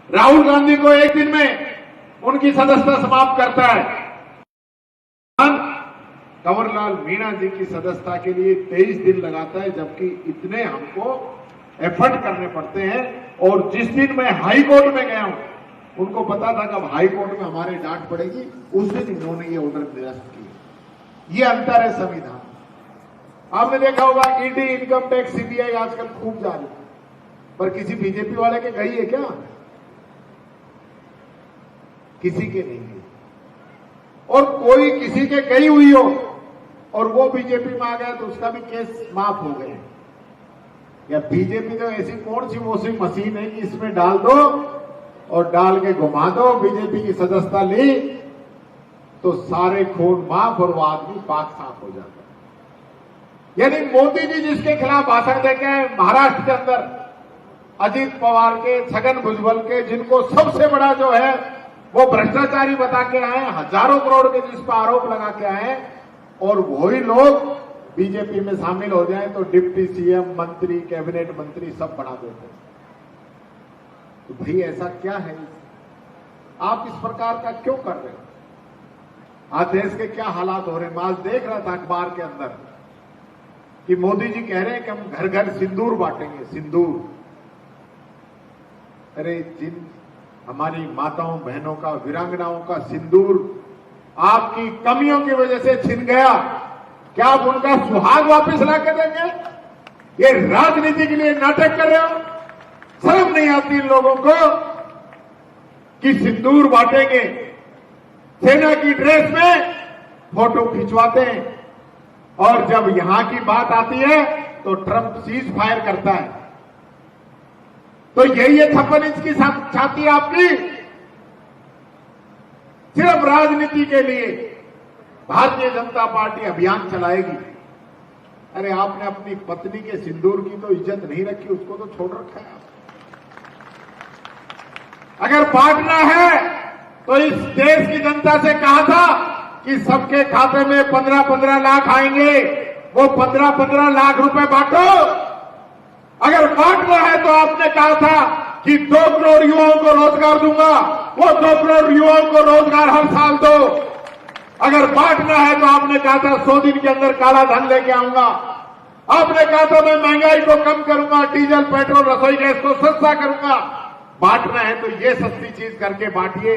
राहुल गांधी को एक दिन में उनकी सदस्यता समाप्त करता है। कंवरलाल मीणा जी की सदस्यता के लिए 23 दिन लगाता है, जबकि इतने हमको एफर्ट करने पड़ते हैं। और जिस दिन मैं हाई कोर्ट में गया हूं, उनको पता था कि अब हाई कोर्ट में हमारे डांट पड़ेगी, उस दिन इन्होंने ये ऑर्डर निरस्त किया। ये अंतर है संविधान। आपने देखा होगा ईडी, इनकम टैक्स, सीबीआई आजकल खूब जा रही है, पर किसी बीजेपी वाले के गई है क्या? किसी के नहीं गई। और कोई किसी के गई हुई हो और वो बीजेपी में आ गया तो उसका भी केस माफ हो गए। या बीजेपी तो ऐसी कौन सी वॉशिंग मशीन है कि इसमें डाल दो और डाल के घुमा दो, बीजेपी की सदस्यता ली तो सारे खून माफ और वो आदमी पाक साफ हो जाता है। यानी मोदी जी जिसके खिलाफ भाषण देके महाराष्ट्र के अंदर अजीत पवार के, छगन भुजबल के, जिनको सबसे बड़ा जो है वो भ्रष्टाचारी बता के आए, हजारों करोड़ के जिस पर आरोप लगा के आए, और वही लोग बीजेपी में शामिल हो जाए तो डिप्टी सीएम, मंत्री, कैबिनेट मंत्री सब बना देते हैं। तो भाई ऐसा क्या है? आप इस प्रकार का क्यों कर रहे हो? आज देश के क्या हालात हो रहे हैं? मैं आज देख रहा था अखबार के अंदर कि मोदी जी कह रहे हैं कि हम घर घर सिंदूर बांटेंगे। सिंदूर, अरे जिन हमारी माताओं बहनों का, वीरांगनाओं का सिंदूर आपकी कमियों की वजह से छिन गया, क्या आप उनका सुहाग वापस ला कर देंगे? ये राजनीति के लिए नाटक कर रहे हो? शर्म नहीं आती इन लोगों को कि सिंदूर बांटेंगे, सेना की ड्रेस में फोटो खिंचवाते हैं, और जब यहां की बात आती है तो ट्रंप सीज फायर करता है। तो यही है 56 इंच की छाती आपकी। सिर्फ राजनीति के लिए भारतीय जनता पार्टी अभियान चलाएगी। अरे आपने अपनी पत्नी के सिंदूर की तो इज्जत नहीं रखी, उसको तो छोड़ रखा है। अगर बांटना है तो इस देश की जनता से कहा था कि सबके खाते में 15-15 लाख आएंगे, वो 15-15 लाख रुपए बांटो। अगर बांटना है तो आपने कहा था कि 2 करोड़ युवाओं को रोजगार दूंगा, वो 2 करोड़ युवाओं को रोजगार हर साल दो। अगर बांटना है तो आपने कहा था 100 दिन के अंदर काला धन लेके आऊंगा। आपने कहा था मैं महंगाई को कम करूंगा, डीजल, पेट्रोल, रसोई गैस को सस्ता करूंगा। बांटना है तो ये सस्ती चीज करके बांटिए।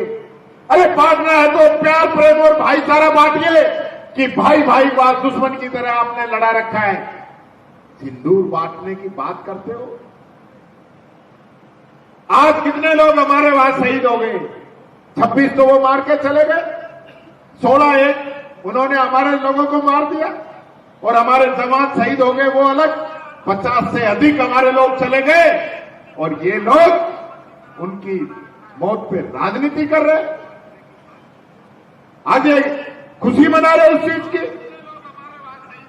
अरे बांटना है तो प्यार, प्रेम और भाईचारा बांटिए कि भाई भाई को दुश्मन की तरह आपने लड़ा रखा है। सिंदूर बांटने की बात करते हो? आज कितने लोग हमारे वहां शहीद हो गए? 26 तो वो मार के चले गए, 16 एक उन्होंने हमारे लोगों को मार दिया और हमारे जवान शहीद हो गए, वो अलग। 50 से अधिक हमारे लोग चले गए और ये लोग उनकी मौत पे राजनीति कर रहे। आज खुशी मना रहे उस चीज की।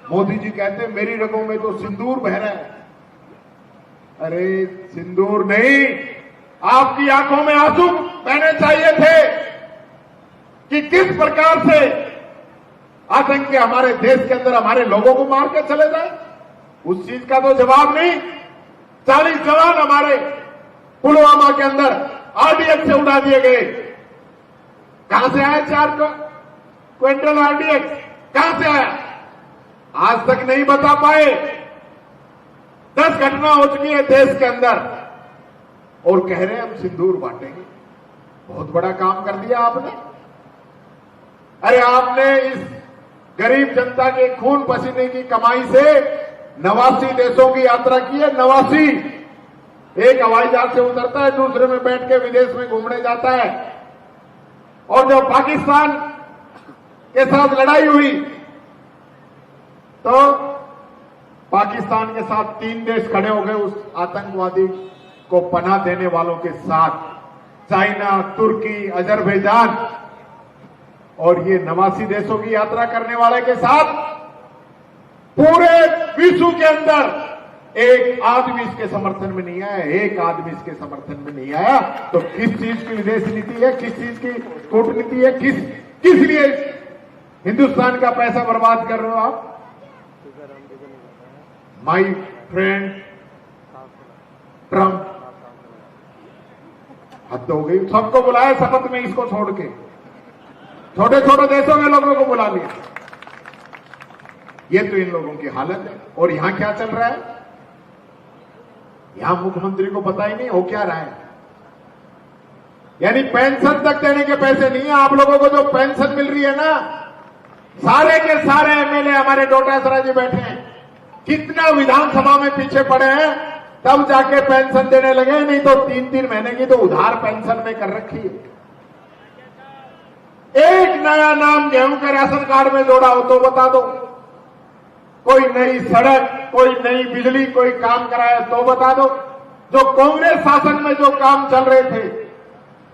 मोदी जी कहते हैं मेरी रगों में तो सिंदूर बह रहा है। अरे सिंदूर नहीं, आपकी आंखों में आंसू बहने चाहिए थे कि किस प्रकार से आतंकी हमारे देश के अंदर हमारे लोगों को मार के चले जाए। उस चीज का तो जवाब नहीं। 40 जवान हमारे पुलवामा के अंदर आरडीएक्स से उड़ा दिए गए। कहां से आया 4 क्विंटल आरडीएक्स? कहां से आया? आज तक नहीं बता पाए। 10 घटना हो चुकी है देश के अंदर और कह रहे हैं हम सिंदूर बांटेंगे। बहुत बड़ा काम कर दिया आपने। अरे आपने इस गरीब जनता के खून पसीने की कमाई से 89 देशों की यात्रा की है। 89 एक हवाई जहाज से उतरता है, दूसरे में बैठ के विदेश में घूमने जाता है। और जब पाकिस्तान के साथ लड़ाई हुई तो पाकिस्तान के साथ 3 देश खड़े हो गए उस आतंकवादी को पनाह देने वालों के साथ, चाइना, तुर्की, अजरबैजान। और ये 89 देशों की यात्रा करने वाले के साथ पूरे विश्व के अंदर एक आदमी इसके समर्थन में नहीं आया। एक आदमी इसके समर्थन में नहीं आया। तो किस चीज की विदेश नीति है, किस चीज की कूटनीति है, किस लिए हिंदुस्तान का पैसा बर्बाद कर रहे हो आप? माय फ्रेंड ट्रंप, हद हो गई। सबको बुलाया शपथ में, इसको छोड़ के छोटे छोटे देशों में लोगों को बुला लिया। ये तो इन लोगों की हालत है। और यहां क्या चल रहा है, यहां मुख्यमंत्री को पता ही नहीं हो क्या रहा है। यानी पेंशन तक देने के पैसे नहीं है आप लोगों को। जो पेंशन मिल रही है ना, सारे के सारे एमएलए हमारे डोटासरा जी बैठे हैं, कितना विधानसभा में पीछे पड़े हैं, तब जाके पेंशन देने लगे। नहीं तो 3-3 महीने की तो उधार पेंशन में कर रखी है। एक नया नाम गेहूं के राशन कार्ड में जोड़ा हो तो बता दो। कोई नई सड़क, कोई नई बिजली, कोई काम कराया तो बता दो। जो कांग्रेस शासन में जो काम चल रहे थे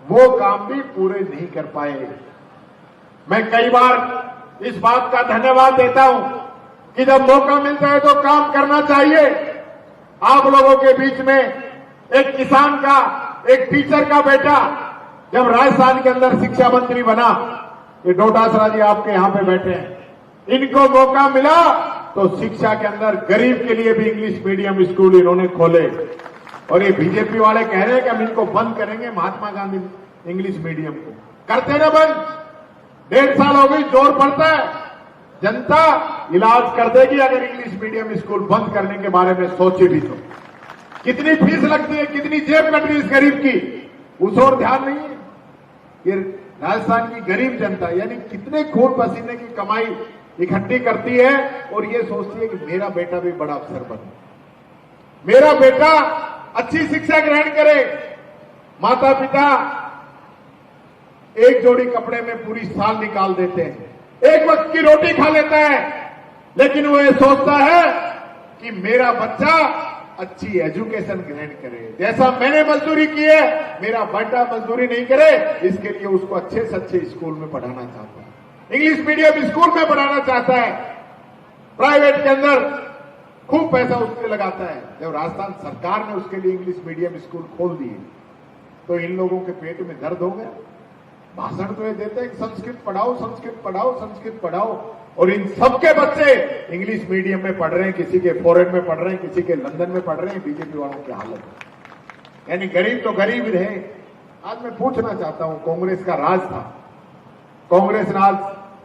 वो काम भी पूरे नहीं कर पाए। मैं कई बार इस बात का धन्यवाद देता हूं कि जब मौका मिलता है तो काम करना चाहिए। आप लोगों के बीच में एक किसान का, एक टीचर का बेटा जब राजस्थान के अंदर शिक्षा मंत्री बना, ये डोटासरा जी आपके यहां पे बैठे हैं, इनको मौका मिला तो शिक्षा के अंदर गरीब के लिए भी इंग्लिश मीडियम स्कूल इन्होंने खोले। और ये बीजेपी वाले कह रहे हैं कि हम इनको बंद करेंगे, महात्मा गांधी इंग्लिश मीडियम को। करते ना बंद, 1.5 साल हो गई, जोर पड़ता है, जनता इलाज कर देगी अगर इंग्लिश मीडियम स्कूल बंद करने के बारे में सोचे भी तो। कितनी फीस लगती है, कितनी जेब कट रही है इस गरीब की, उस ओर ध्यान नहीं है। ये राजस्थान की गरीब जनता यानी कितने खून पसीने की कमाई इकट्ठी करती है और ये सोचती है कि मेरा बेटा भी बड़ा अफसर बने, मेरा बेटा अच्छी शिक्षा ग्रहण करे। माता पिता एक जोड़ी कपड़े में पूरी साल निकाल देते हैं, एक वक्त की रोटी खा लेता है, लेकिन वो ये सोचता है कि मेरा बच्चा अच्छी एजुकेशन ग्रहण करे। जैसा मैंने मजदूरी की है, मेरा बेटा मजदूरी नहीं करे। इसके लिए उसको अच्छे से अच्छे स्कूल में पढ़ाना चाहता है, इंग्लिश मीडियम स्कूल में पढ़ाना चाहता है, प्राइवेट के अंदर खूब पैसा उसके लगाता है। जब राजस्थान सरकार ने उसके लिए इंग्लिश मीडियम स्कूल खोल दिए तो इन लोगों के पेट में दर्द हो गया। भाषण तो ये देते हैं कि संस्कृत पढ़ाओ, संस्कृत पढ़ाओ, संस्कृत पढ़ाओ, और इन सबके बच्चे इंग्लिश मीडियम में पढ़ रहे हैं, किसी के फॉरेन में पढ़ रहे हैं, किसी के लंदन में पढ़ रहे हैं। बीजेपी वालों की हालत यानी गरीब तो गरीब रहे। आज मैं पूछना चाहता हूं, कांग्रेस का राज था, कांग्रेस राज,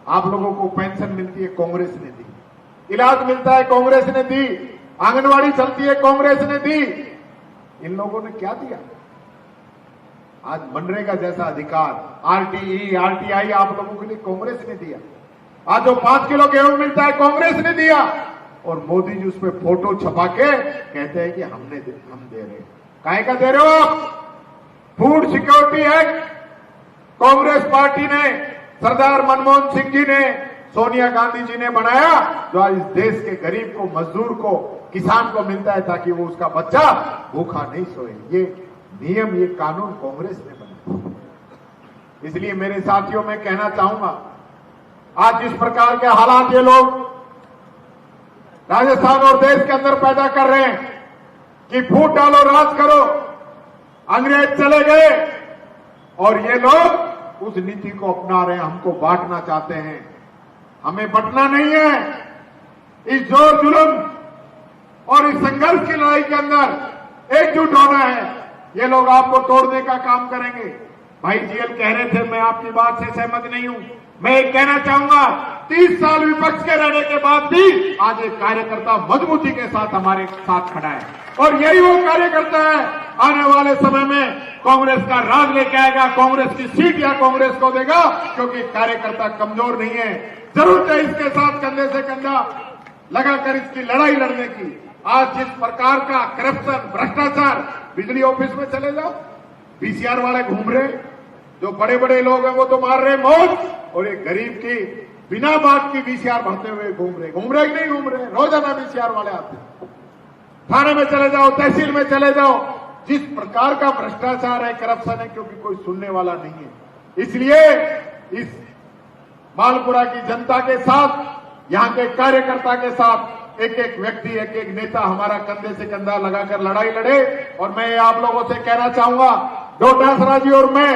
आप लोगों को पेंशन मिलती है कांग्रेस ने दी, इलाज मिलता है कांग्रेस ने दी, आंगनवाड़ी चलती है कांग्रेस ने दी। इन लोगों ने क्या दिया? आज मनरेगा जैसा अधिकार, आरटीई, आरटीआई आप लोगों के लिए कांग्रेस ने दिया। आज जो 5 किलो गेहूं मिलता है कांग्रेस ने दिया, और मोदी जी उस पर फोटो छपा के कहते हैं कि हम दे रहे हैं। काहे का दे रहे हो आप? Food security act Congress party ने, सरदार मनमोहन सिंह जी ने, सोनिया गांधी जी ने बनाया, जो आज इस देश के गरीब को, मजदूर को, किसान को मिलता है ताकि वो उसका बच्चा भूखा नहीं सोए। ये नियम, ये कानून कांग्रेस ने बनाया। इसलिए मेरे साथियों, मैं कहना चाहूंगा, आज जिस प्रकार के हालात ये लोग राजस्थान और देश के अंदर पैदा कर रहे हैं कि फूट डालो, राज करो, अंग्रेज चले गए और ये लोग उस नीति को अपना रहे हैं, हमको बांटना चाहते हैं। हमें बंटना नहीं है। इस जोर जुल्म और इस संघर्ष की लड़ाई के अंदर एकजुट होना है। ये लोग आपको तोड़ने का काम करेंगे। भाई जीएल कह रहे थे, मैं आपकी बात से सहमत नहीं हूं। मैं एक कहना चाहूंगा, 30 साल विपक्ष के रहने के बाद भी आज एक कार्यकर्ता मजबूती के साथ हमारे साथ खड़ा है, और यही वो कार्यकर्ता है आने वाले समय में कांग्रेस का राज लेके आएगा, कांग्रेस की सीट या कांग्रेस को देगा, क्योंकि कार्यकर्ता कमजोर नहीं है। जरूरत है इसके साथ कंधे से कंधा लगाकर इसकी लड़ाई लड़ने की। आज जिस प्रकार का करप्शन, भ्रष्टाचार, बिजली ऑफिस में चले जाओ, पीसीआर वाले घूम रहे, जो बड़े बड़े लोग हैं वो तो मार रहे मौत, और एक गरीब की बिना बात की वीसीआर भरते हुए घूम रहे कि नहीं घूम रहे, रोजाना वीसीआर वाले आते हैं। थाने में चले जाओ, तहसील में चले जाओ, जिस प्रकार का भ्रष्टाचार है, करप्शन है, क्योंकि कोई सुनने वाला नहीं है। इसलिए इस मालपुरा की जनता के साथ, यहां के कार्यकर्ता के साथ एक एक व्यक्ति, एक एक नेता हमारा कंधे से कंधा लगाकर लड़ाई लड़े। और मैं आप लोगों से कहना चाहूंगा, डोटासरा जी और मैं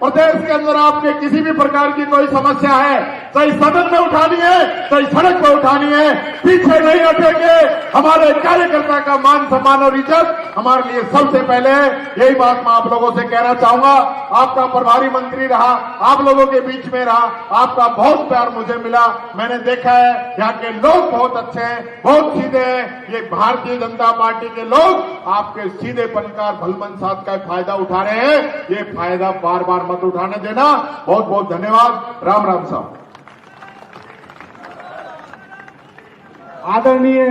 प्रदेश के अंदर आपके किसी भी प्रकार की कोई समस्या है, चाहे सदन में उठानी है, चाहे सड़क पर उठानी है, पीछे नहीं हटेंगे। हमारे कार्यकर्ता का मान सम्मान और इज्जत हमारे लिए सबसे पहले है। यही बात मैं आप लोगों से कहना चाहूंगा। आपका प्रभारी मंत्री रहा, आप लोगों के बीच में रहा, आपका बहुत प्यार मुझे मिला। मैंने देखा है यहाँ के लोग बहुत अच्छे हैं, बहुत सीधे हैं। ये भारतीय जनता पार्टी के लोग आपके सीधेपन का, भलमन साथ का फायदा उठा रहे हैं। ये फायदा बार बार मत उठाने देना। बहुत बहुत धन्यवाद। राम राम साहब। आदरणीय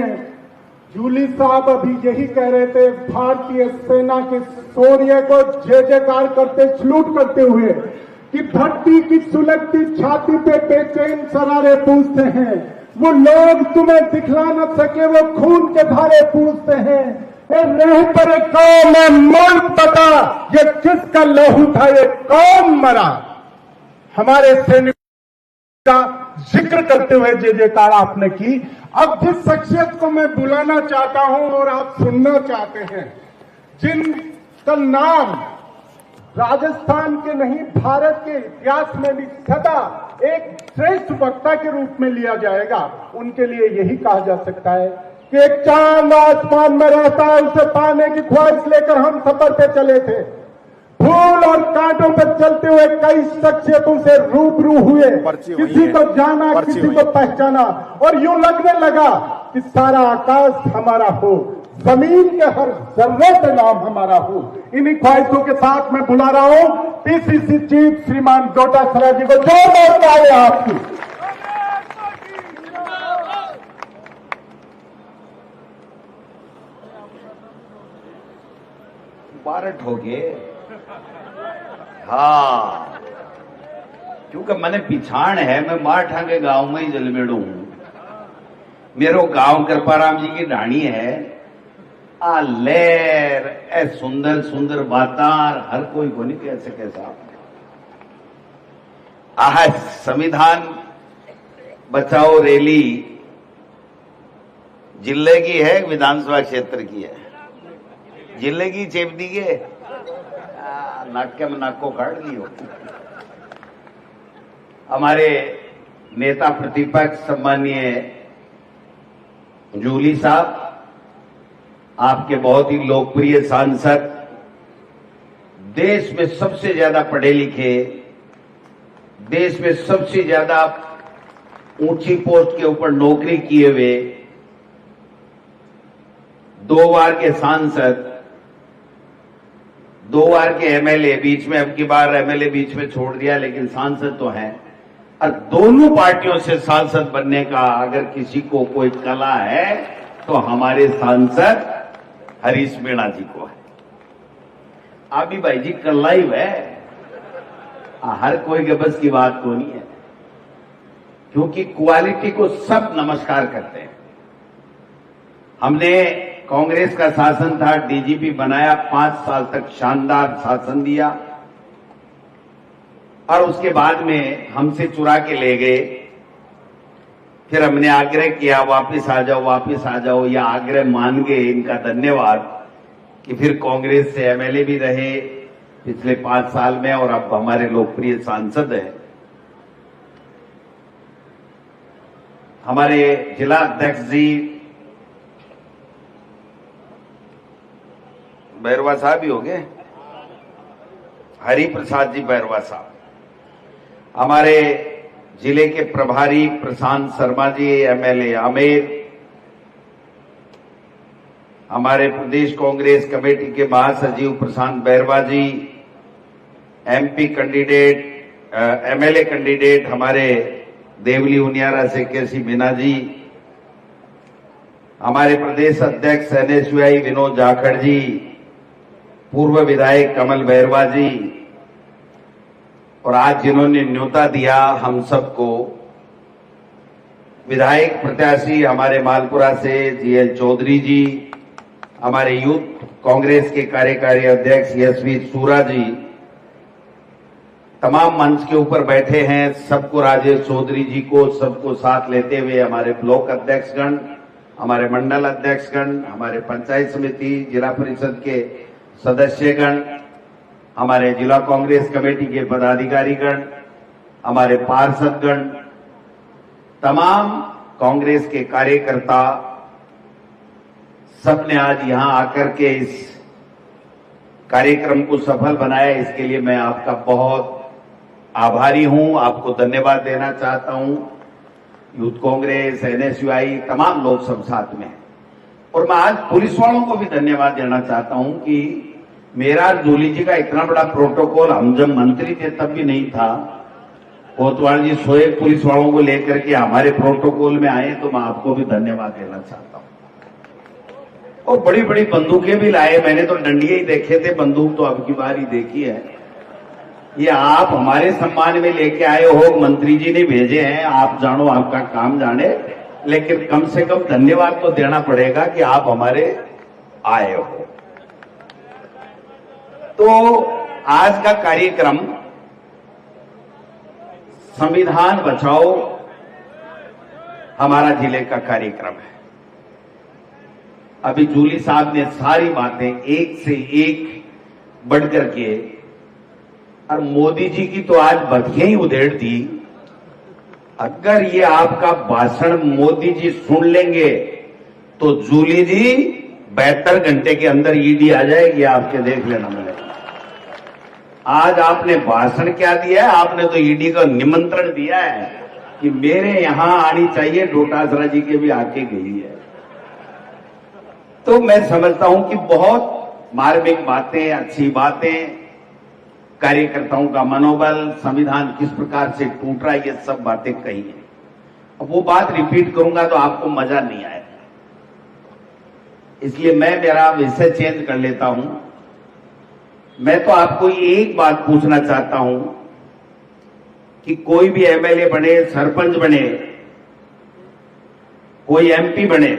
जूली साहब अभी यही कह रहे थे, भारतीय सेना के शौर्य को जय जयकार करते, सलूट करते हुए कि धरती की सुलगती छाती पे बेचैन सरारे पूछते हैं। वो लोग तुम्हें दिखला न सके, वो खून के धारे पूछते हैं। रेह पर कौन है मौत बता, ये किसका लहू था, ये कौन मरा। हमारे सैनिक का जिक्र करते हुए जय जयकार आपने की। अब जिस शख्सियत को मैं बुलाना चाहता हूं और आप सुनना चाहते हैं, जिनका नाम राजस्थान के नहीं भारत के इतिहास में भी सदा एक श्रेष्ठ वक्ता के रूप में लिया जाएगा, उनके लिए यही कहा जा सकता है कि एक चांद आसमान में रहता है, उसे पाने की ख्वाहिश लेकर हम सफर पे चले थे। फूल और कांटों पर चलते हुए कई शख्सियतों से रूबरू हुए, किसी को जाना, किसी को पहचाना, और यूं लगने लगा कि सारा आकाश हमारा हो, जमीन के हर जर्रे पे नाम हमारा हो। इन्हीं ख्वाहिशों के साथ मैं बुला रहा हूं पीसीसी चीफ श्रीमान डोटासरा जी को। जोरदार तालियां आपकी। बारट हो गए। हाँ, क्योंकि मैंने पिछाण है, मैं माठा के गांव में ही जलमेड़ू हूं। मेरो गांव कृपाराम जी की ढाणी है। आ लहर, ए सुंदर सुंदर बातार, हर कोई को नहीं कह सके साहब। आह संविधान बचाओ रैली जिले की है, विधानसभा क्षेत्र की है। जिले की चेप दी के नाटक में नाक को काट लियो। हमारे नेता प्रतिपक्ष सम्मानीय जूली साहब, आपके बहुत ही लोकप्रिय सांसद, देश में सबसे ज्यादा पढ़े लिखे, देश में सबसे ज्यादा ऊंची पोस्ट के ऊपर नौकरी किए हुए, 2 बार के सांसद, 2 बार के एमएलए, बीच में अब की बार एमएलए बीच में छोड़ दिया, लेकिन सांसद तो हैं। और दोनों पार्टियों से सांसद बनने का अगर किसी को कोई कला है तो हमारे सांसद हरीश मीणा जी को है। अभी भाई जी कला ही है, हर कोई के बस की बात को नहीं है, क्योंकि क्वालिटी को सब नमस्कार करते हैं। हमने कांग्रेस का शासन था, डीजीपी बनाया, 5 साल तक शानदार शासन दिया, और उसके बाद में हमसे चुरा के ले गए। फिर हमने आग्रह किया वापस आ जाओ, वापस आ जाओ, या आग्रह मान गए, इनका धन्यवाद कि फिर कांग्रेस से एमएलए भी रहे पिछले 5 साल में, और अब हमारे लोकप्रिय सांसद हैं। हमारे जिला अध्यक्ष जी बैरवा साहब ही हो गए, हरि प्रसाद जी बैरवा साहब। हमारे जिले के प्रभारी प्रशांत शर्मा जी एमएलए आमेर, हमारे प्रदेश कांग्रेस कमेटी के महासचिव प्रशांत बैरवा जी, एमपी कैंडिडेट, एमएलए कैंडिडेट हमारे देवली उनियारा से केसी मीना जी, हमारे प्रदेश अध्यक्ष एनएसयूआई विनोद जाखड़ जी, पूर्व विधायक कमल बैरवा जी, और आज जिन्होंने न्योता दिया हम सबको, विधायक प्रत्याशी हमारे मालपुरा से जीएल चौधरी जी, हमारे यूथ कांग्रेस के कार्यकारी अध्यक्ष यशवी सूरा जी, तमाम मंच के ऊपर बैठे हैं, सबको, राजेश चौधरी जी को, सबको साथ लेते हुए हमारे ब्लॉक अध्यक्षगण, हमारे मंडल अध्यक्षगण, हमारे पंचायत समिति, जिला परिषद के सदस्यगण, हमारे जिला कांग्रेस कमेटी के पदाधिकारीगण, हमारे पार्षदगण, तमाम कांग्रेस के कार्यकर्ता, सबने आज यहां आकर के इस कार्यक्रम को सफल बनाया। इसके लिए मैं आपका बहुत आभारी हूं, आपको धन्यवाद देना चाहता हूं। यूथ कांग्रेस, एनएसयूआई, तमाम लोग सब साथ में हैं। और मैं आज पुलिस वालों को भी धन्यवाद देना चाहता हूं कि मेरा जूली जी का इतना बड़ा प्रोटोकॉल हम जब मंत्री थे तब भी नहीं था। कोतवाल जी 100 पुलिस वालों को लेकर के हमारे प्रोटोकॉल में आए, तो मैं आपको भी धन्यवाद देना चाहता हूं। और बड़ी बड़ी बंदूकें भी लाए, मैंने तो डंडिये ही देखे थे, बंदूक तो अब की बार ही देखी है। ये आप हमारे सम्मान में लेके आए हो, मंत्री जी ने भेजे हैं, आप जानो, आपका काम जाने, लेकिन कम से कम धन्यवाद तो देना पड़ेगा कि आप हमारे आए हो। तो आज का कार्यक्रम संविधान बचाओ हमारा जिले का कार्यक्रम है। अभी जूली साहब ने सारी बातें एक से एक बढ़कर के, और मोदी जी की तो आज बतियां ही उधेड़ दी। अगर ये आपका भाषण मोदी जी सुन लेंगे तो जूली जी 72 घंटे के अंदर ईडी आ जाएगी, आपके देख लेना मिलेगा। आज आपने भाषण क्या दिया है? आपने तो ईडी का निमंत्रण दिया है कि मेरे यहां आनी चाहिए, डोटासरा जी के भी आके गई है। तो मैं समझता हूं कि बहुत मार्मिक बातें, अच्छी बातें, कार्यकर्ताओं का मनोबल, संविधान किस प्रकार से टूट रहा है, ये सब बातें कही हैं। अब वो बात रिपीट करूंगा तो आपको मजा नहीं आएगा, इसलिए मैं मेरा विषय चेंज कर लेता हूं। मैं तो आपको एक बात पूछना चाहता हूं कि कोई भी एमएलए बने, सरपंच बने, कोई एमपी बने,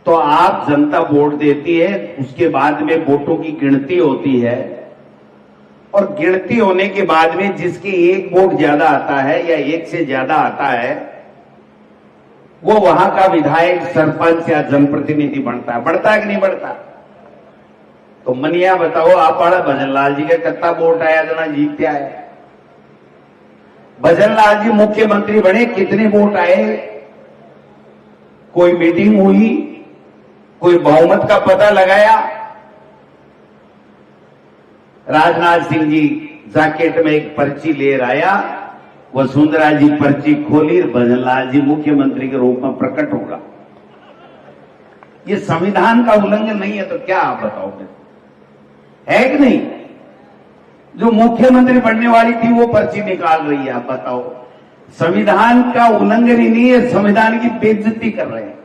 तो आप जनता वोट देती है, उसके बाद में वोटों की गिनती होती है, और गिनती होने के बाद में जिसके एक वोट ज्यादा आता है या एक से ज्यादा आता है, वो वहां का विधायक, सरपंच या जनप्रतिनिधि बनता है। बढ़ता है कि नहीं बढ़ता? तो मनिया बताओ, आप भजन लाल जी का कितना वोट आया, जना जीतते आए? भजन लाल जी मुख्यमंत्री बने, कितने वोट आए? कोई मीटिंग हुई, कोई बहुमत का पता लगाया? राजनाथ सिंह जी जैकेट में एक पर्ची ले आया, वसुंधरा जी पर्ची खोली, भजन लाल जी मुख्यमंत्री के रूप में प्रकट होगा। ये संविधान का उल्लंघन नहीं है तो क्या आप बताओगे? है कि नहीं? जो मुख्यमंत्री बनने वाली थी वो पर्ची निकाल रही है, आप बताओ। संविधान का उल्लंघन ही नहीं है, संविधान की बेइज्जती कर रहे हैं।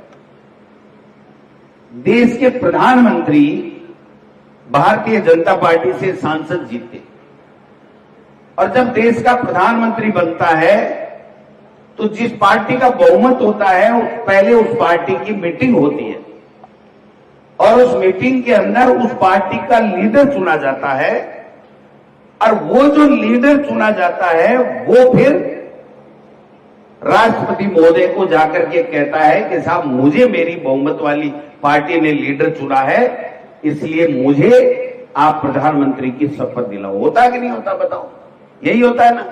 देश के प्रधानमंत्री भारतीय जनता पार्टी से सांसद जीते, और जब देश का प्रधानमंत्री बनता है तो जिस पार्टी का बहुमत होता है पहले उस पार्टी की मीटिंग होती है, और उस मीटिंग के अंदर उस पार्टी का लीडर चुना जाता है, और वो जो लीडर चुना जाता है वो फिर राष्ट्रपति महोदय को जाकर के कहता है कि साहब, मुझे मेरी बहुमत वाली पार्टी ने लीडर चुना है, इसलिए मुझे आप प्रधानमंत्री की शपथ दिलाओ। होता कि नहीं होता बताओ? यही होता है ना।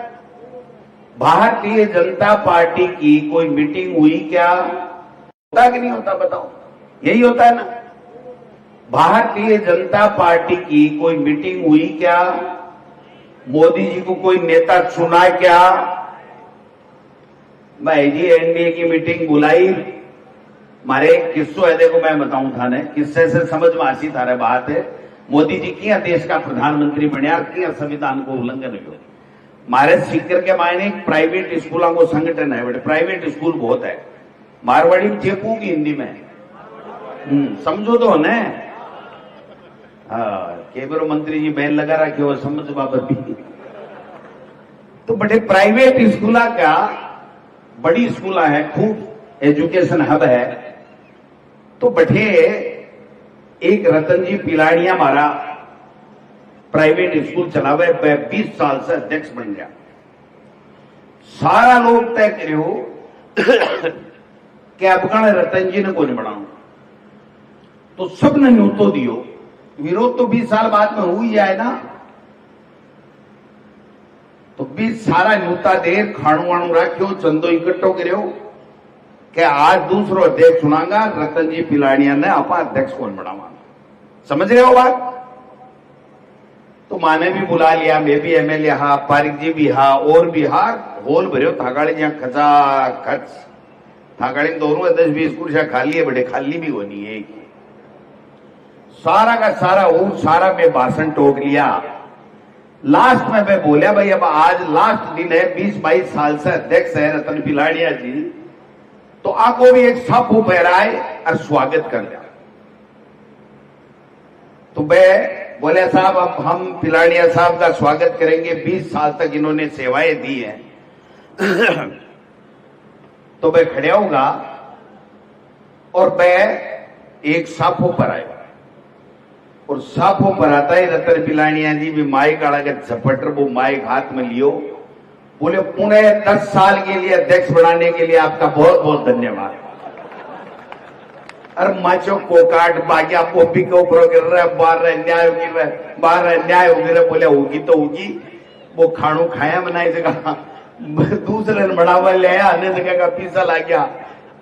भारतीय जनता पार्टी की कोई मीटिंग हुई क्या? होता कि नहीं होता बताओ? यही होता है ना। भारतीय जनता पार्टी की कोई मीटिंग हुई क्या? मोदी जी को कोई नेता चुना क्या? भाई जी एनडीए की मीटिंग बुलाई, मारे एक किस्सो है, देखो मैं बताऊं थाने, किस्से से समझ में आसी थारे बात है। मोदी जी किया देश का प्रधानमंत्री बनया, किया संविधान को उल्लंघन हो। मारे सीकर के मायने एक प्राइवेट स्कूलों को संगठन है, बेटे प्राइवेट स्कूल बहुत है, मारवाड़ी में चेपूंगी हिंदी में, समझो तो ने। हाँ, केबरो मंत्री जी बैन लगा रखे हो, समझ बाबत भी। तो बड़े प्राइवेट स्कूला का, बड़ी स्कूला है, खूब एजुकेशन हब है। तो बैठे एक रतन जी पिलाड़िया मारा प्राइवेट स्कूल चलावे, 20 साल से अध्यक्ष बन गया। सारा लोग तय करे हो कि अब रतन जी ने कोई बढ़ाऊ, तो सबने न्यूतो दियो विरोध तो 20 साल बाद में हुई जाए ना, तो 20 सारा न्यूता देर खाणु वाणु राख्यो, चंदो इकट्ठो कर्यो कि आज दूसरो अध्यक्ष चुनांगा, रतन जी पिलानिया ने आपा अध्यक्ष कौन बनावा। समझ रहे हो बात? तो माने भी बुला लिया, मैं भी एमएलए हा, पारिक जी भी हा, और भी हा, होल भरियो थाकाड़ी जहां खचा खच थाकाड़ी दोनों 10-20 कुर्सियां खाली है, बड़े खाली भी होनी है। सारा का सारा वो सारा मैं भाषण टोक लिया। लास्ट में मैं बोलिया भाई अब आज लास्ट दिन है, 20-22 साल से अध्यक्ष है रतन पिलानिया जी, तो आपको भी एक साफू पहराए और स्वागत कर लिया। तो मैं बोले साहब अब हम पिलानिया साहब का स्वागत करेंगे, 20 साल तक इन्होंने सेवाएं दी हैं। तो मैं खड़े होगा और मैं एक साफो पर आया, और साफो पर आता है रतन पिलानिया जी भी माइक आड़ा के झपट वो माइक हाथ में लियो, बोले पुणे 10 साल के लिए अध्यक्ष बनाने के लिए आपका बहुत बहुत धन्यवाद। अरे माचो कोकाट बागिया पोपी के ऊपर गिर रहा है, बाहर अन्याय गिर रहा है, बाहर अन्याय हो गिर रहा है। बोले होगी तो होगी, वो खाणू खाया बनाई जगह दूसरे ने बढ़ावा ले आया, अन्य जगह का पीसा ला गया,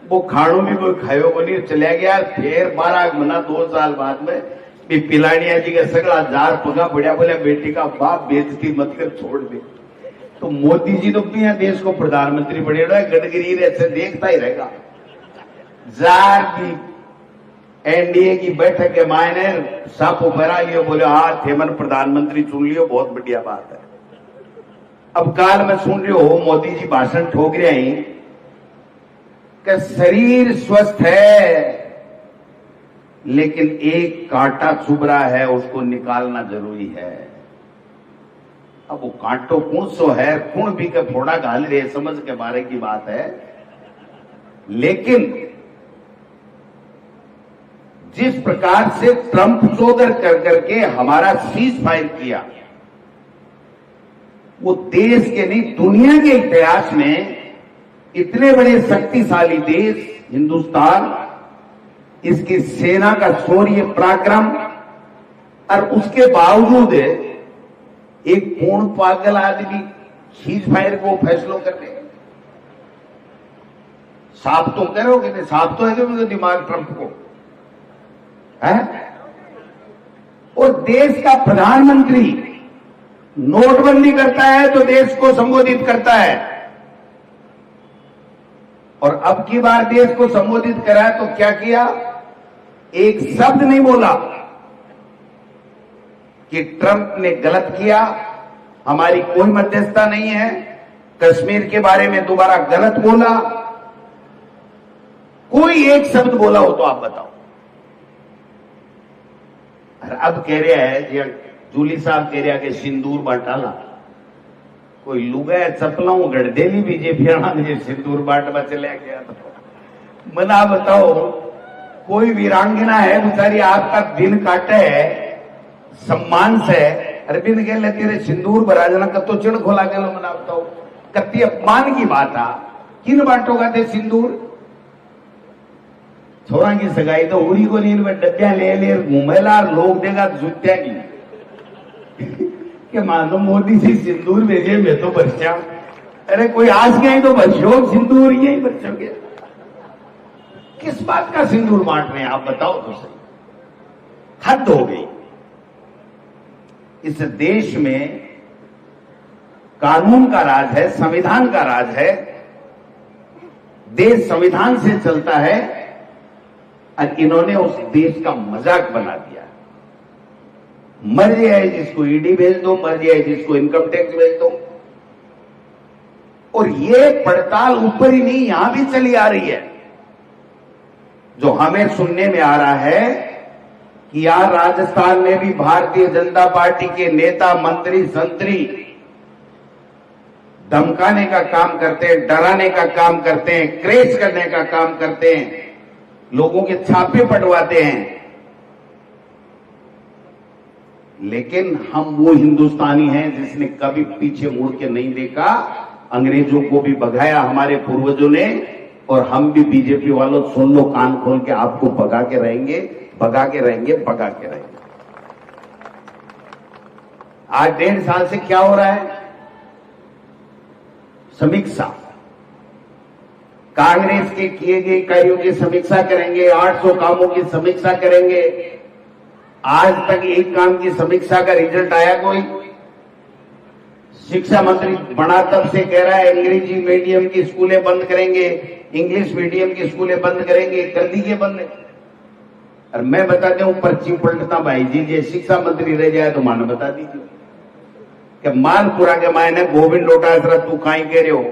वो खाणू भी कोई खायो को नहीं, चला गया। फिर 12 महीना 2 साल बाद में भी पिलानिया जी का सगड़ा जार पगा पड़ा, बोले बेटी का बाप बेइज्जती मत कर, छोड़ दे। तो मोदी जी तो अपने देश को प्रधानमंत्री बने रहा है, गडकरी ऐसे देखता ही रहेगा। जार भी एनडीए की बैठक के मायने सापो भरा लियो, बोले हाँ थेमन प्रधानमंत्री चुन लियो, बहुत बढ़िया बात है। अब काल में सुन रहे हो मोदी जी भाषण ठोक रहे हैं कि शरीर स्वस्थ है लेकिन एक कांटा चुभ रहा है, उसको निकालना जरूरी है। अब वो कांटो कौन सो है, खून भी के फोड़ा घाल रहे, समझ के बारे की बात है। लेकिन जिस प्रकार से ट्रंप चौधर कर करके हमारा सीज फायर किया, वो देश के नहीं दुनिया के इतिहास में इतने बड़े शक्तिशाली देश हिंदुस्तान, इसकी सेना का शौर्य पराक्रम, और उसके बावजूद एक पूर्ण पागल आदमी सीज फायर को फैसलों कर ले। साफ तो करोगे नहीं, साफ तो है कि दिमाग ट्रंप को है। और देश का प्रधानमंत्री नोटबंदी करता है तो देश को संबोधित करता है, और अब की बार देश को संबोधित करा तो क्या किया, एक शब्द नहीं बोला कि ट्रंप ने गलत किया, हमारी कोई मध्यस्थता नहीं है, कश्मीर के बारे में दोबारा गलत बोला, कोई एक शब्द बोला हो तो आप बताओ। अब कह रहे हैं जूली साहब कह रहे हैं कि सिंदूर बांटाला, कोई लुगा चपलाऊ गढ़देली बीजेपी सिंदूर बांटवा चले गया। तो मना बताओ, कोई वीरांगना है बेचारी आपका दिन काटे है सम्मान से, अरविंद कह ले तेरे सिंदूर भरा जना कतो चिड़ खोला के लो, मना बताओ कति अपमान की बात आ। किन बांटोगा थे सिंदूर? छोरा की सगाई तो उड़ी को नींद में डब्बिया ले ले घूमेला, लोग देगा जुत्या की कि मानो मोदी जी सिंदूर भेजे मैं तो बच्चा, अरे कोई आज गया तो बच्चों सिंदूर यही बच्चों के किस बात का सिंदूर बांट रहे हैं आप बताओ तो सही। हद हो गई। इस देश में कानून का राज है, संविधान का राज है, देश संविधान से चलता है, और इन्होंने उस देश का मजाक बना दिया। मर्जी है जिसको ईडी भेज दो, मर्जी है जिसको इनकम टैक्स भेज दो, और ये पड़ताल ऊपर ही नहीं यहां भी चली आ रही है। जो हमें सुनने में आ रहा है कि यहां राजस्थान में भी भारतीय जनता पार्टी के नेता मंत्री संतरी धमकाने का काम करते हैं, डराने का काम करते हैं, क्रेज करने का काम करते हैं, लोगों के छापे पटवाते हैं। लेकिन हम वो हिंदुस्तानी हैं जिसने कभी पीछे मुड़ के नहीं देखा। अंग्रेजों को भी भगाया हमारे पूर्वजों ने, और हम भी बीजेपी वालों सुन लो कान खोल के, आपको भगा के रहेंगे, भगा के रहेंगे, भगा के रहेंगे। आज 1.5 साल से क्या हो रहा है? समीक्षा। कांग्रेस के किए गए कार्यों की समीक्षा करेंगे, 800 कामों की समीक्षा करेंगे। आज तक एक काम की समीक्षा का रिजल्ट आया कोई? शिक्षा मंत्री बना तब से कह रहा है अंग्रेजी मीडियम की स्कूलें बंद करेंगे, इंग्लिश मीडियम की स्कूलें बंद करेंगे, कर दीजिए बंद। और मैं बता दूं, पर्ची पलटता भाई जी, ये शिक्षा मंत्री रह जाए तो मान बता दीजिए कि मानपुरा के मायने गोविंद डोटासरा तू काई कह रहे हो?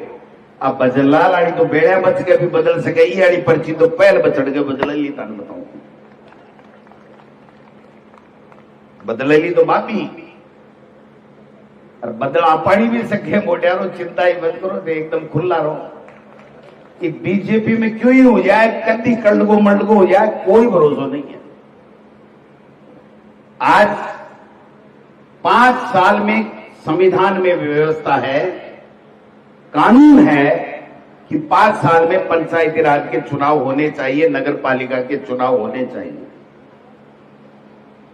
अब बजलाल आड़ी तो बेड़ा बच के भी बदल सके, ये आड़ी पर्ची तो पहले बचड़ के बदल ली। तान बताऊं बदल ली तो बापी और बदला पानी भी सके मोटियारो, चिंता ही बंद करो, तो एकदम खुला रहो। कि बीजेपी में क्यों ही हो जाए, कभी कड़गो मडगो हो जाए, कोई भरोसा नहीं है। आज 5 साल में संविधान में व्यवस्था है, कानून है कि 5 साल में पंचायती राज के चुनाव होने चाहिए, नगर पालिका के चुनाव होने चाहिए।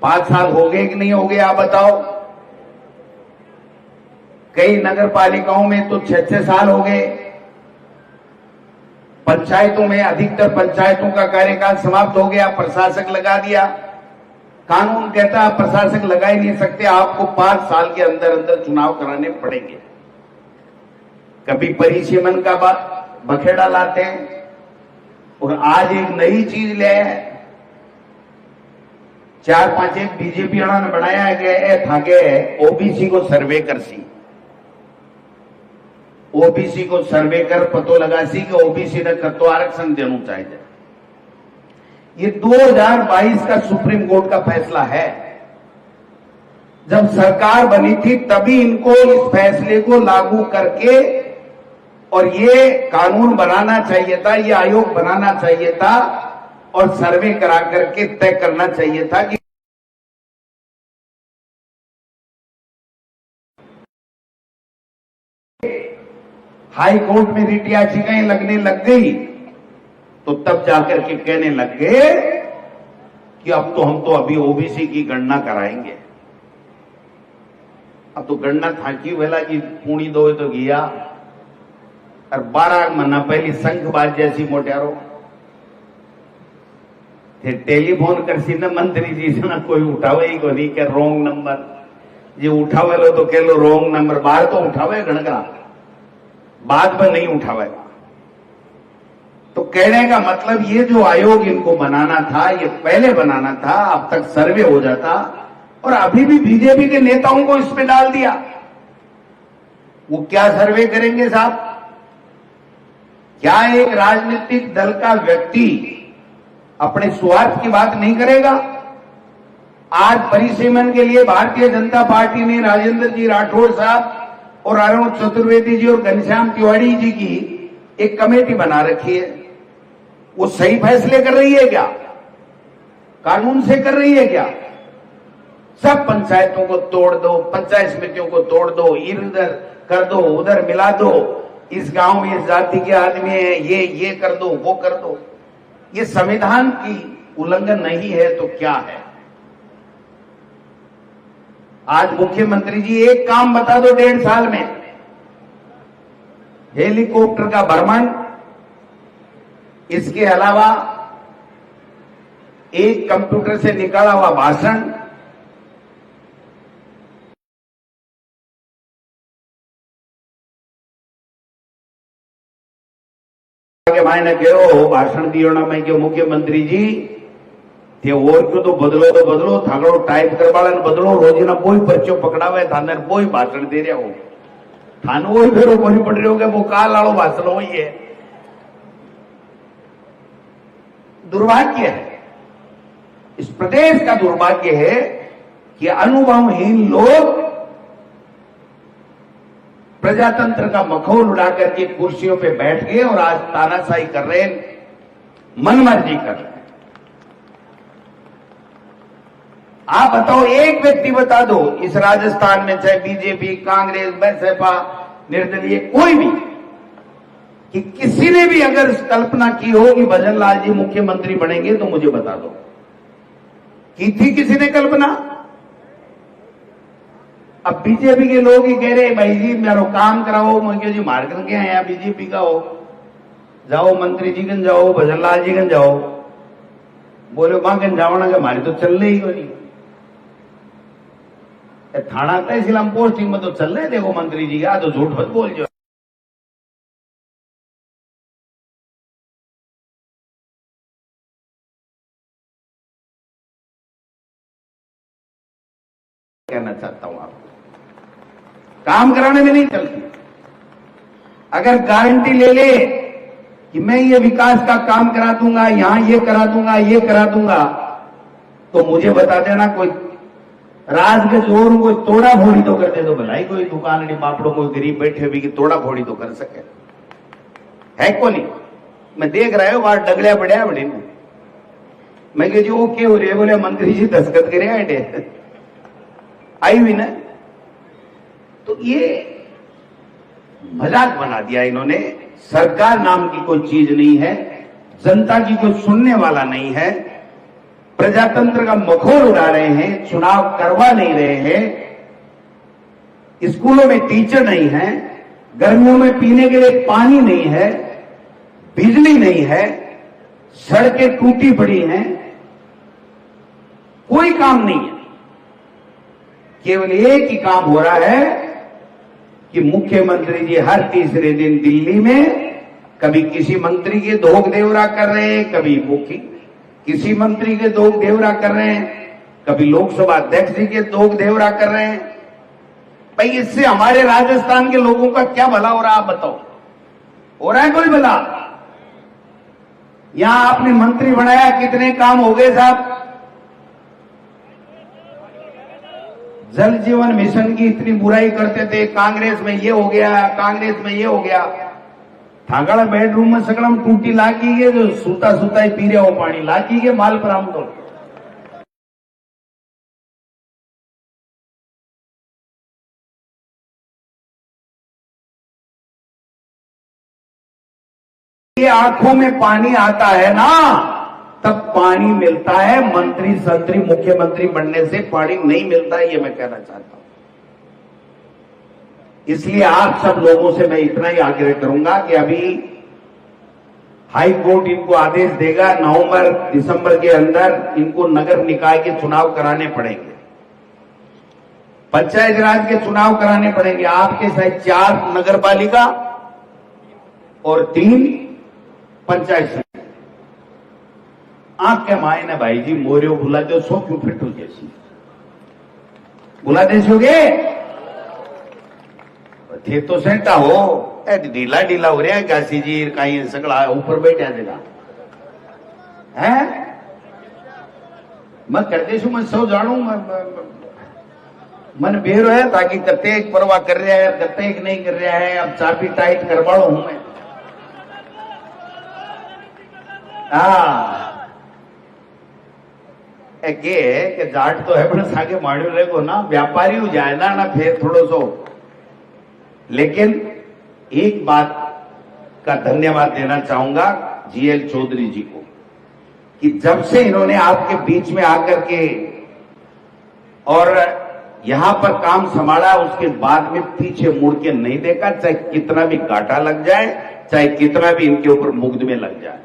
5 साल हो गए कि नहीं हो गए, आप बताओ? कई नगर पालिकाओं में तो 6-6 साल हो गए। पंचायतों में अधिकतर पंचायतों का कार्यकाल समाप्त हो गया, प्रशासक लगा दिया। कानून कहता है प्रशासक लगा ही नहीं सकते, आपको 5 साल के अंदर अंदर चुनाव कराने पड़ेंगे। कभी परिसीमन का बखेड़ा लाते हैं, और आज एक नई चीज ले आए, 4-5 एक बीजेपी ने बनाया गया था कि ओबीसी को सर्वे कर सी, ओबीसी को सर्वे कर पतो लगा सी कि ओबीसी ने कतो आरक्षण देना चाहिए। ये 2022 का सुप्रीम कोर्ट का फैसला है। जब सरकार बनी थी तभी इनको इस फैसले को लागू करके और ये कानून बनाना चाहिए था, ये आयोग बनाना चाहिए था और सर्वे करा करके तय करना चाहिए था कि हाई कोर्ट में रिट याचिकाएं लगने लग गई, तो तब जाकर के कहने लग गए कि अब तो हम तो अभी ओबीसी की गणना कराएंगे। अब तो गणना था कि वेला की पूणी दो तो गया, और 12 महीना पहले संघबाज जैसी मोटियारो थे टेलीफोन कर सी न मंत्री जी से, ना कोई उठावे ही को नहीं के रोंग नंबर, ये उठावे लो तो कह लो रोंग नंबर, बाहर तो उठावे गणगरा, बाद में नहीं उठावेगा। तो कहने का मतलब ये जो आयोग इनको बनाना था, ये पहले बनाना था, अब तक सर्वे हो जाता, और अभी भी बीजेपी के नेताओं को इसमें डाल दिया। वो क्या सर्वे करेंगे साहब? क्या एक राजनीतिक दल का व्यक्ति अपने स्वार्थ की बात नहीं करेगा? आज परिसीमन के लिए भारतीय जनता पार्टी ने राजेंद्र जी राठौड़ साहब और अरुण चतुर्वेदी जी और घनश्याम तिवारी जी की एक कमेटी बना रखी है। वो सही फैसले कर रही है क्या? कानून से कर रही है क्या? सब पंचायतों को तोड़ दो, पंचायत समितियों को तोड़ दो, इधर कर दो, उधर मिला दो, इस गांव में इस जाति के आदमी है, ये कर दो, वो कर दो। ये संविधान की उल्लंघन नहीं है तो क्या है? आज मुख्यमंत्री जी एक काम बता दो 1.5 साल में, हेलीकॉप्टर का भ्रमण, इसके अलावा एक कंप्यूटर से निकाला हुआ भाषण, के मायने कहो भाषण दियो ना, मैं क्यों मुख्यमंत्री जी थे और क्यों तो बदलो थागड़ो टाइप करवाला बदलो, रोजीना कोई पर्चो पकड़ावे थाने कोई भाषण दे रहा हो, थान वो ही फेरो कोई पड़ रहे हो वो काल वालों भाषण हो ही है। दुर्भाग्य है, इस प्रदेश का दुर्भाग्य है कि अनुभवहीन लोग प्रजातंत्र का मखौल उड़ा करके कुर्सियों पे बैठ गए और आज तानाशाही कर रहे हैं, मनमर्जी कर रहे हैं। आप बताओ, एक व्यक्ति बता दो इस राजस्थान में, चाहे बीजेपी, कांग्रेस, बसपा, निर्दलीय, कोई भी, कि किसी ने भी अगर कल्पना की हो कि भजन लाल जी मुख्यमंत्री बनेंगे तो मुझे बता दो। की थी किसी ने कल्पना? अब बीजेपी के लोग ही कह रहे भाई जी मेरा काम कराओ, मैं क्यों जी मार करके आया बीजेपी का हो, जाओ मंत्री जी गन जाओ, भजनलाल जी गन जाओ। बोले वहां गन जावना के हमारी तो चल रही हो नहीं, थाना तहसील हम पोस्टिंग में तो चल रहे, देखो मंत्री जी का तो झूठ मत बोल जो। कहना चाहता हूं आपको, काम कराने में नहीं चलती। अगर गारंटी ले ले कि मैं ये विकास का काम करा दूंगा, यहां ये करा दूंगा, ये करा दूंगा, तो मुझे बता देना कोई राजगज और कोई तोड़ा फोड़ी तो कर दे, तो भलाई कोई दुकान नहीं पापड़ों कोई गरीब बैठे भी कि तोड़ा फोड़ी तो कर सके, है को नहीं। मैं देख रहा हूं बाहर डगड़िया पड़िया बड़ी में, मैं कह जी ओके हो रही, बोले मंत्री जी दस्तखत करे आए आई हुई ना। तो ये मजाक बना दिया इन्होंने। सरकार नाम की कोई चीज नहीं है, जनता की कोई सुनने वाला नहीं है, प्रजातंत्र का मखौल उड़ा रहे हैं, चुनाव करवा नहीं रहे हैं, स्कूलों में टीचर नहीं है, गर्मियों में पीने के लिए पानी नहीं है, बिजली नहीं है, सड़कें टूटी पड़ी हैं, कोई काम नहीं है। केवल एक ही काम हो रहा है कि मुख्यमंत्री जी हर तीसरे दिन दिल्ली में कभी किसी मंत्री के धोख देवरा कर रहे हैं, कभी किसी मंत्री के धोख देवरा कर रहे हैं, कभी लोकसभा अध्यक्ष जी के धोख देवरा कर रहे हैं। भाई इससे हमारे राजस्थान के लोगों का क्या भला हो रहा है, आप बताओ, हो रहा है कोई भला? यहां आपने मंत्री बनाया, कितने काम हो गए साहब? जल जीवन मिशन की इतनी बुराई करते थे, कांग्रेस में ये हो गया, कांग्रेस में ये हो गया, थागड़ा बेडरूम में सकड़म टूटी लागी गए, जो सूता सूता ही पी रहे हो पानी लागी गए माल पर हम तो। ये आंखों में पानी आता है ना, तब पानी मिलता है, मंत्री संतरी मुख्यमंत्री बनने से पानी नहीं मिलता है, ये मैं कहना चाहता हूं। इसलिए आप सब लोगों से मैं इतना ही आग्रह करूंगा कि अभी हाई कोर्ट इनको आदेश देगा, नवंबर दिसंबर के अंदर इनको नगर निकाय के चुनाव कराने पड़ेंगे, पंचायत राज के चुनाव कराने पड़ेंगे। आपके शायद 4 नगर पालिका और 3 पंचायत समिति। आंख के मायने भाई जी मोरियो बुला दो, सो क्यों फिट हो जैसी बुला दे सोगे थे तो सेंटा हो, ढीला ढीला हो रहा है काशी जी, कहीं सगड़ा ऊपर बैठा जगह है। मैं करते शू, मैं सौ जानू, मन बेरो है ताकि कते एक परवाह कर रहा है, कते एक नहीं कर रहा है, अब चाबी टाइट करवाड़ो हूं मैं। के जाट तो है पर सागे माड़ियो रहेगो ना, व्यापारी हो जाए ना फिर थोड़ो सो। लेकिन एक बात का धन्यवाद देना चाहूंगा जीएल चौधरी जी को, कि जब से इन्होंने आपके बीच में आकर के और यहां पर काम संभाला, उसके बाद में पीछे मुड़ के नहीं देखा, चाहे कितना भी घाटा लग जाए, चाहे कितना भी इनके ऊपर मुकदमे लग जाए।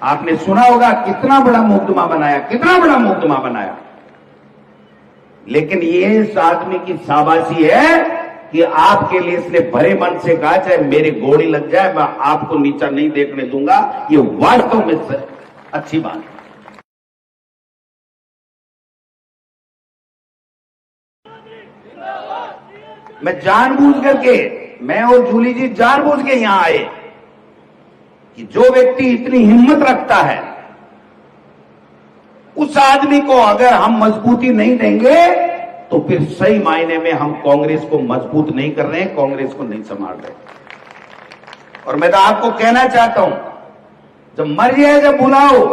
आपने सुना होगा कितना बड़ा मुकदमा बनाया, कितना बड़ा मुकदमा बनाया, लेकिन ये इस आदमी की शाबाशी है कि आपके लिए इसने भरे मन से कहा चाहे मेरी गोली लग जाए मैं आपको नीचा नहीं देखने दूंगा। ये वास्तव में अच्छी बात है। मैं जानबूझ करके, मैं और जूली जी जानबूझ के यहां आए कि जो व्यक्ति इतनी हिम्मत रखता है, उस आदमी को अगर हम मजबूती नहीं देंगे तो फिर सही मायने में हम कांग्रेस को मजबूत नहीं कर रहे हैं, कांग्रेस को नहीं संभाल रहे। और मैं तो आपको कहना चाहता हूं, जब मर जाए जब बुलाओ,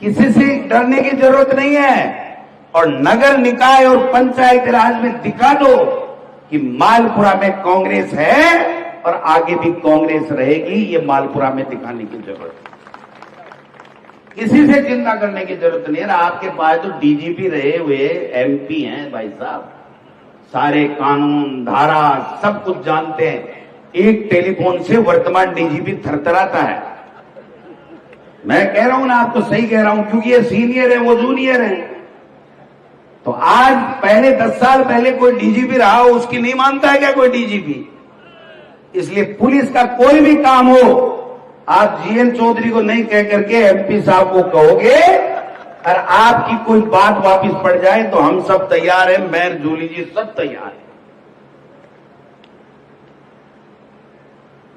किसी से डरने की जरूरत नहीं है। और नगर निकाय और पंचायत राज में दिखा दो कि मालपुरा में कांग्रेस है और आगे भी कांग्रेस रहेगी, ये मालपुरा में दिखाने की जरूरत है। किसी से चिंता करने की जरूरत नहीं है ना। आपके पास तो डीजीपी रहे हुए एमपी हैं भाई साहब, सारे कानून धारा सब कुछ जानते हैं। एक टेलीफोन से वर्तमान डीजीपी थरथराता है। मैं कह रहा हूं ना, आपको सही कह रहा हूं, क्योंकि ये सीनियर है, वो जूनियर है। तो आज पहले 10 साल पहले कोई डीजीपी रहा हो, उसकी नहीं मानता है क्या कोई डीजीपी? इसलिए पुलिस का कोई भी काम हो, आप जीएन चौधरी को नहीं कह करके एमपी साहब को कहोगे, और आपकी कोई बात वापिस पड़ जाए तो हम सब तैयार हैं, मेयर जूली जी सब तैयार हैं।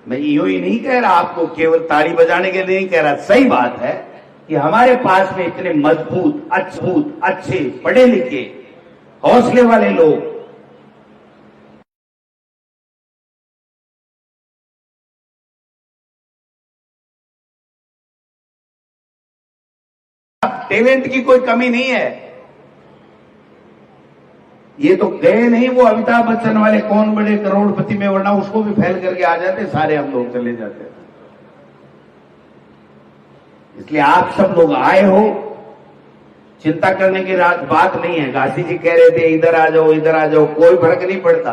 मैं यूं ही नहीं कह रहा आपको, केवल ताली बजाने के लिए नहीं कह रहा। सही बात है कि हमारे पास में इतने मजबूत, अच्छे, पढ़े लिखे, हौसले वाले लोग, टैलेंट की कोई कमी नहीं है। ये तो गए नहीं वो अमिताभ बच्चन वाले कौन बड़े करोड़पति में, वरना उसको भी फैल करके आ जाते, सारे हम लोग चले जाते। इसलिए आप सब लोग आए हो, चिंता करने की बात नहीं है। गांधी जी कह रहे थे इधर आ जाओ, इधर आ जाओ, कोई फर्क नहीं पड़ता।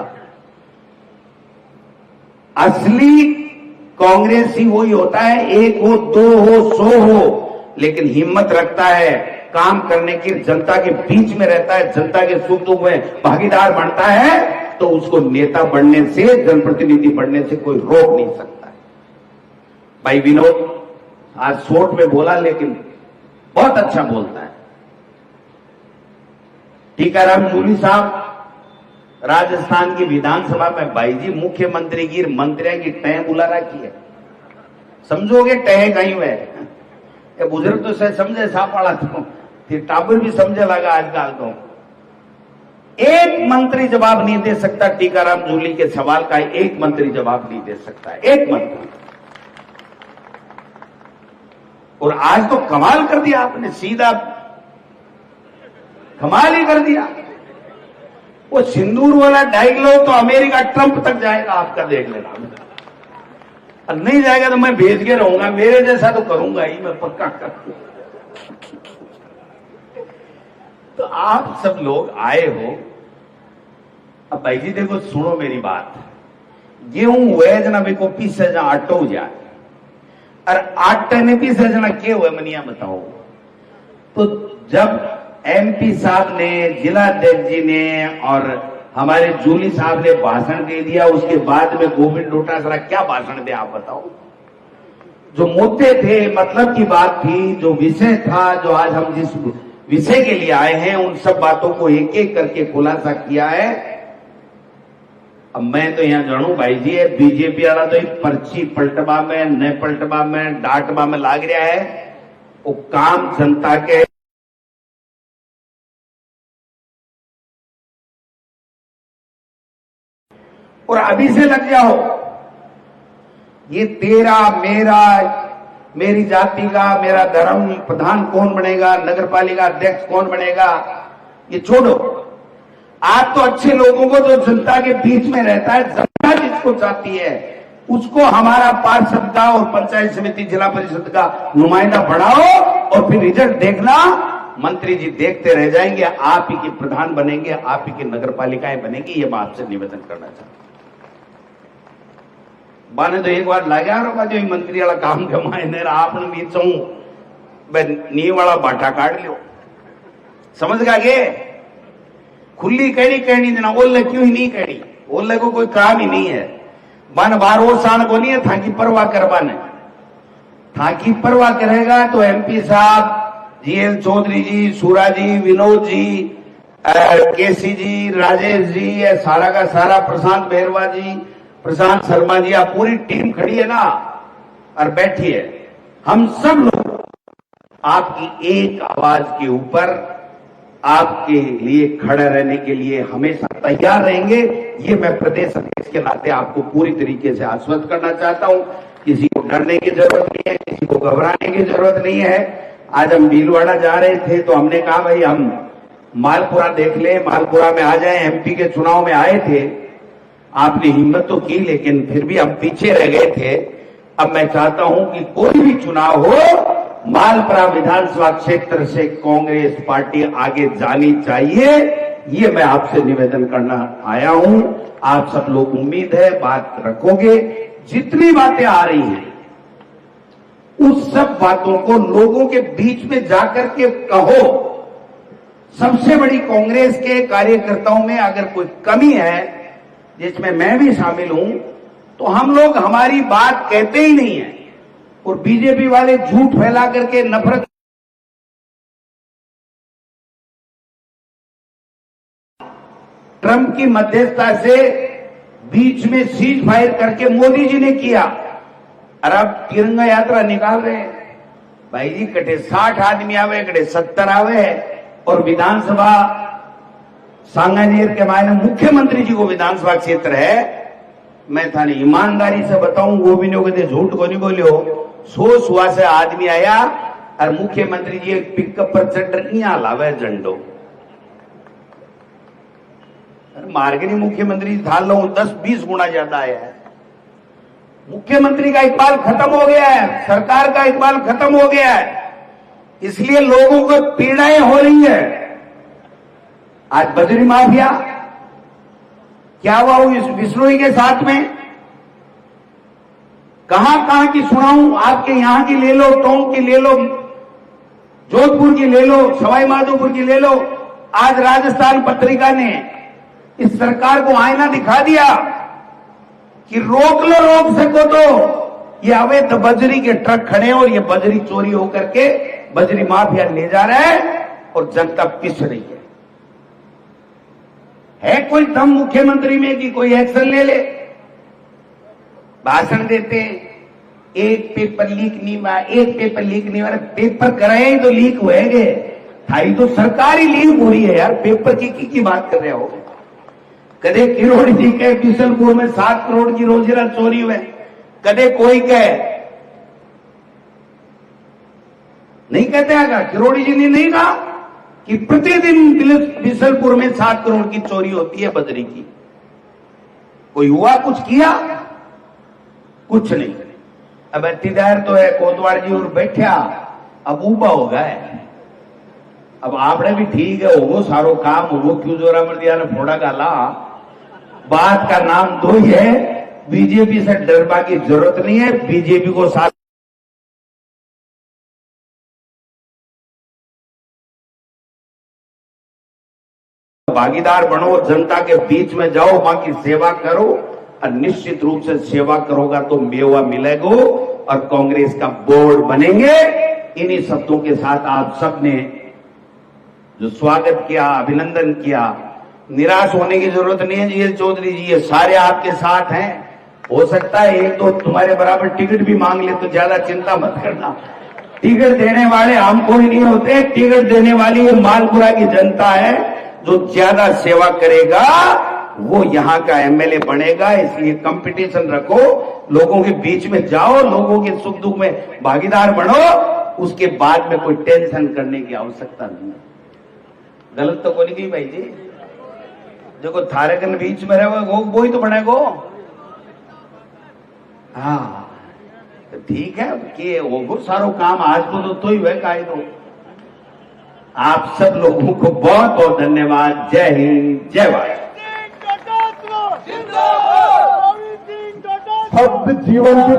असली कांग्रेसी वही होता है, एक हो, दो हो, 100 हो, लेकिन हिम्मत रखता है काम करने की, जनता के बीच में रहता है, जनता के सुख दुख में भागीदार बनता है, तो उसको नेता बनने से, जनप्रतिनिधि बनने से कोई रोक नहीं सकता है। भाई विनोद आज शॉर्ट में बोला, लेकिन बहुत अच्छा बोलता है। टीकाराम जूली साहब राजस्थान की विधानसभा में, भाई जी मुख्यमंत्री की मंत्रियों की टह बुला रखी है। समझोगे टह कहीं है, बुजुर्ग तो शायद समझे साफ वाला, तो फिर टाबर भी समझे लगा आजकल। तो एक मंत्री जवाब नहीं दे सकता टीकाराम जूली के सवाल का, एक मंत्री जवाब नहीं दे सकता, एक मंत्री। और आज तो कमाल कर दिया आपने, सीधा कमाल ही कर दिया। वो सिंदूर वाला डायलॉग तो अमेरिका ट्रंप तक जाएगा आपका, देख लेना। और नहीं जाएगा तो मैं भेज के रहूंगा, मेरे जैसा तो करूंगा ही मैं, पक्का करूंगा। तो आप सब लोग आए हो। अब भाई जी देखो, सुनो मेरी बात, गेहूं हुए जना भी को पीसे जा आटो हो जाए, और आटे ने पीसे जना के हुए मनिया बताओ। तो जब एमपी साहब ने, जिला अध्यक्ष जी ने और हमारे जूली साहब ने भाषण दे दिया, उसके बाद में गोविंद डोटासरा क्या भाषण दे आप बताओ। जो मुद्दे थे, मतलब की बात थी, जो विषय था, जो आज हम जिस विषय के लिए आए हैं, उन सब बातों को एक एक करके खुलासा किया है। अब मैं तो यहां जानू भाई जी, बीजेपी वाला तो पर्ची पलटवा में, न पलटवा में, डांटवा में लाग रहा है। वो काम जनता के, और अभी से लग जाओ। ये तेरा, मेरा, मेरी जाति का, मेरा धर्म, प्रधान कौन बनेगा, नगर पालिका अध्यक्ष कौन बनेगा, ये छोड़ो। आप तो अच्छे लोगों को, जो जनता के बीच में रहता है, जनता जिसको चाहती है, उसको हमारा पार्षद का और पंचायत समिति, जिला परिषद का नुमाइंदा बढ़ाओ, और फिर रिजल्ट देखना। मंत्री जी देखते रह जाएंगे, आप ही के प्रधान बनेंगे, आप ही की नगर पालिकाएं बनेगी। ये मैं आपसे निवेदन करना चाहता हूं। बाने तो एक बार लगा रहा जो मंत्री वाला काम कमाए ने, आपने नीचो नी वाला बाटा काट लियो, समझ गा के खुली कहनी देना, ओल्ले क्यों ही नहीं कहनी, ओल्ले को कोई काम ही नहीं है। बन बार वो शान को नहीं है थाकी परवाह करवाने, थाकी परवाह करेगा तो एमपी साहब, जीएन चौधरी जी, सूरा जी, विनोद जी, केसी जी, राजेश जी, सारा का सारा, प्रशांत बेरवा जी, प्रशांत शर्मा जी, आप पूरी टीम खड़ी है ना और बैठी है। हम सब लोग आपकी एक आवाज के ऊपर आपके लिए खड़े रहने के लिए हमेशा तैयार रहेंगे। ये मैं प्रदेश अध्यक्ष के नाते आपको पूरी तरीके से आश्वस्त करना चाहता हूं। किसी को डरने की जरूरत नहीं है, किसी को घबराने की जरूरत नहीं है। आज हम भीलवाड़ा जा रहे थे तो हमने कहा भाई हम मालपुरा देख ले, मालपुरा में आ जाए। एमपी के चुनाव में आए थे, आपने हिम्मत तो की, लेकिन फिर भी हम पीछे रह गए थे। अब मैं चाहता हूं कि कोई भी चुनाव हो, मालपुरा विधानसभा क्षेत्र से कांग्रेस पार्टी आगे जानी चाहिए, ये मैं आपसे निवेदन करना आया हूं। आप सब लोग उम्मीद है बात रखोगे। जितनी बातें आ रही हैं उस सब बातों को लोगों के बीच में जाकर के कहो। सबसे बड़ी कांग्रेस के कार्यकर्ताओं में अगर कोई कमी है, जिसमें मैं भी शामिल हूं, तो हम लोग हमारी बात कहते ही नहीं है और बीजेपी वाले झूठ फैला करके नफरत। ट्रंप की मध्यस्थता से बीच में सीज फायर करके मोदी जी ने किया और अब तिरंगा यात्रा निकाल रहे हैं। भाई जी कटे 60 आदमी आवे, कटे 70 आवे, और विधानसभा सांगानेर के मायने मुख्यमंत्री जी को विधानसभा क्षेत्र है। मैं थाने ईमानदारी से बताऊं, वो भी नहीं कहते, झूठ को नहीं बोलियो। 100 सुहा से आदमी आया और मुख्यमंत्री जी एक पिकअप पर चढ़ यहाँ लावे झंडो। मार्गनी मुख्यमंत्री था लो 10-20 गुना ज्यादा आया है। मुख्यमंत्री का इकबाल खत्म हो गया है, सरकार का इकबाल खत्म हो गया है, इसलिए लोगों को पीड़ाएं हो रही है। आज बजरी माफिया क्या हुआ इस विष्णुई के साथ में, कहां की सुनाऊं। आपके यहां की ले लो, टोंक की ले लो, जोधपुर की ले लो, सवाई माधोपुर की ले लो। आज राजस्थान पत्रिका ने इस सरकार को आईना दिखा दिया कि रोक लो, रोक सको तो ये अवैध बजरी के ट्रक खड़े हैं और ये बजरी चोरी होकर के बजरी माफिया ले जा रहा है और जनता पिस रही है कोई दम मुख्यमंत्री में कि कोई एक्शन ले ले। भाषण देते हैं, एक पेपर लीक नहीं हुआ, एक पेपर लीक नहीं हुआ। पेपर कराए ही तो लीक हुएगे, थाई तो सरकारी लीक हो रही है यार। पेपर की बात कर रहे हो। कदे किरोड़ी जी के बिशनपुर में 7 करोड़ की रोजगार चोरी हुए, कदे कोई कहे नहीं कहते आगा। किरोड़ी जी ने नहीं कहा कि प्रतिदिन बिशनपुर में 7 करोड़ की चोरी होती है बजरी की। कोई हुआ, कुछ किया? कुछ नहीं। अब अतिदार तो है कोतवाल जी और बैठा, अब ऊबा हो गए। अब आपने भी ठीक है, होगो सारो काम होगो, क्यों जोरा मर दिया ने फोड़ा गाला। बात का नाम दो ही है, बीजेपी से डरने की जरूरत नहीं है। बीजेपी को साथ भागीदार बनो, जनता के बीच में जाओ, वहां की सेवा करो और निश्चित रूप से सेवा करोगा तो मेवा मिलेगा और कांग्रेस का बोर्ड बनेंगे। इन्हीं शब्दों के साथ आप सबने जो स्वागत किया, अभिनंदन किया, निराश होने की जरूरत नहीं है जी चौधरी जी, ये सारे आपके साथ हैं। हो सकता है एक दो तुम्हारे बराबर टिकट भी मांग ले, तो ज्यादा चिंता मत करना। टिकट देने वाले हम कोई नहीं होते, टिकट देने वाली ये मालपुरा की जनता है। जो ज्यादा सेवा करेगा वो यहां का एमएलए बनेगा। इसलिए कंपटीशन रखो, लोगों के बीच में जाओ, लोगों के सुख दुख में भागीदार बनो। उसके बाद में कोई टेंशन करने की आवश्यकता नहीं है। गलत तो कोई नहीं भाई जी, देखो थारे के बीच में रहे वो ही तो बनेगो। हाँ तो ठीक है कि वो सारो काम आज तो ही हुए काहे तो। आप सब लोगों को बहुत बहुत धन्यवाद। जय हिंद, जय भारत। शब्द जीवन की